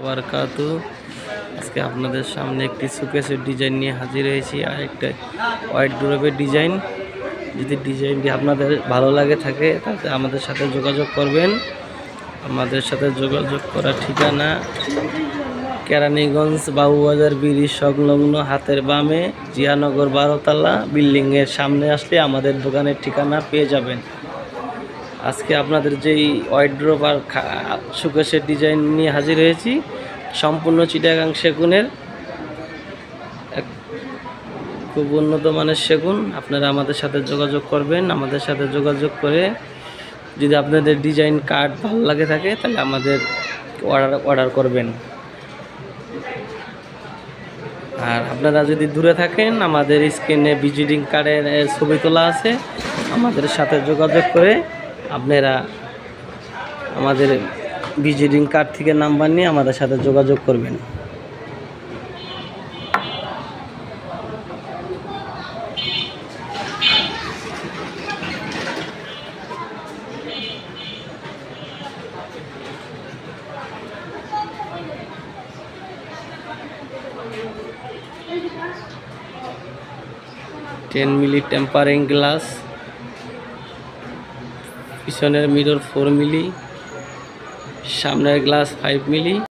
বারাকাতু। আজকে আপনাদের সামনে একটি শোকেসের ডিজাইন নিয়ে হাজির হয়েছি, আর একটা হোয়াইট ডোরের ডিজাইন। যদি ডিজাইনটি আপনাদের ভালো লাগে থাকে তাহলে আমাদের সাথে যোগাযোগ করবেন। আমাদের সাথে যোগাযোগ করার ঠিকানা কেরানীগঞ্জ বাবুবাজার ব্রিজ সংলগ্ন হাতের বামে জিয়ানগর 12 তলা বিল্ডিংয়ের সামনে আসলে আমাদের দোকানের ঠিকানা পেয়ে যাবেন। আজকে আপনাদের যেই ওয়ার্ড্রোব আর শোকেসের ডিজাইন নিয়ে হাজির হয়েছি, সম্পূর্ণ চিটাগাং সেগুনের, খুব উন্নত মানের সেগুন। আপনারা আমাদের সাথে যোগাযোগ করবেন। আমাদের সাথে যোগাযোগ করে যদি আপনাদের ডিজাইন কার্ড ভালো লাগে থাকে তাহলে আমাদের অর্ডার করবেন। আর আপনারা যদি দূরে থাকেন, আমাদের স্ক্রিনে ভিজিটিং কার্ডের ছবি তোলা আছে, আমাদের সাথে যোগাযোগ করে আপনারা আমাদের ভিজিটিং কার্ড থেকে নাম্বার নিয়ে আমাদের সাথে যোগাযোগ করবেন। টেন মিলি টেম্পারিং গ্লাস, পিছনের মিরর 4 মিলি, সামনের গ্লাস 5 মিলি।